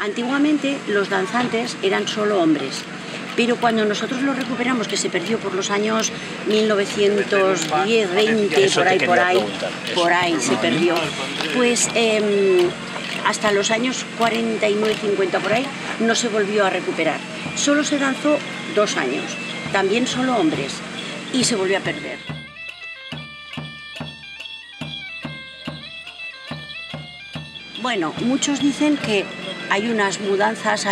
Antiguamente los danzantes eran solo hombres, pero cuando nosotros lo recuperamos, que se perdió por los años 1910, 20, por ahí se perdió, pues hasta los años 49, 50 por ahí no se volvió a recuperar. Solo se danzó 2 años, también solo hombres, y se volvió a perder. Bueno, muchos dicen que hay unas mudanzas,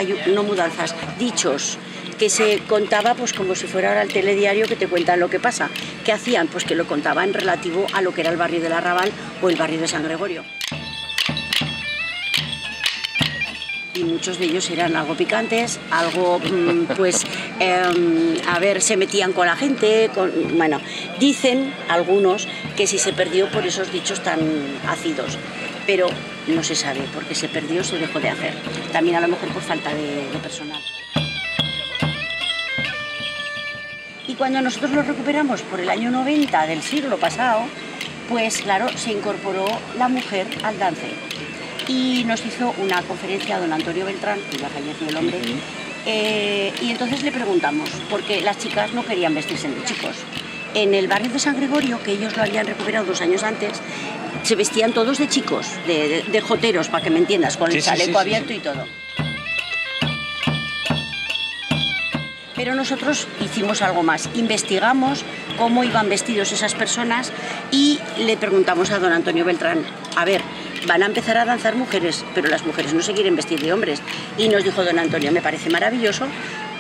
dichos, que se contaba pues como si fuera ahora el telediario que te cuentan lo que pasa. ¿Qué hacían? Pues que lo contaban relativo a lo que era el barrio del Arrabal o el barrio de San Gregorio. Y muchos de ellos eran algo picantes, algo, se metían con la gente, bueno, dicen algunos que sí se perdió por esos dichos tan ácidos, pero no se sabe, porque se perdió, se dejó de hacer, también a lo mejor por falta de personal. Y cuando nosotros lo recuperamos por el año 90 del siglo pasado, pues claro, se incorporó la mujer al dance. Y nos hizo una conferencia don Antonio Beltrán, que ya falleció el hombre, y entonces le preguntamos, porque las chicas no querían vestirse de chicos. En el barrio de San Gregorio, que ellos lo habían recuperado 2 años antes, se vestían todos de chicos, de joteros, para que me entiendas, con el chaleco abierto y todo. Pero nosotros hicimos algo más, investigamos cómo iban vestidos esas personas y le preguntamos a don Antonio Beltrán, a ver, van a empezar a danzar mujeres, pero las mujeres no se quieren vestir de hombres. Y nos dijo don Antonio, me parece maravilloso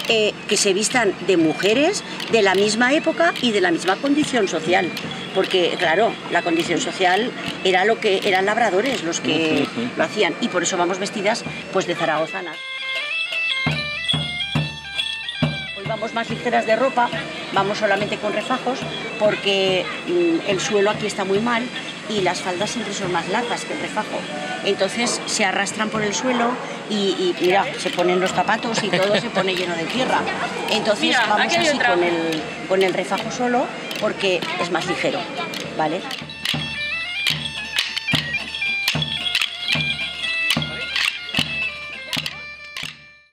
que se vistan de mujeres de la misma época y de la misma condición social. Porque, claro, la condición social era lo que eran labradores los que lo hacían. Y por eso vamos vestidas pues de zaragozanas. Vamos más ligeras de ropa, vamos solamente con refajos porque el suelo aquí está muy mal y las faldas siempre son más largas que el refajo. Entonces se arrastran por el suelo y mira, se ponen los zapatos y todo se pone lleno de tierra. Entonces vamos así con el refajo solo porque es más ligero, ¿vale?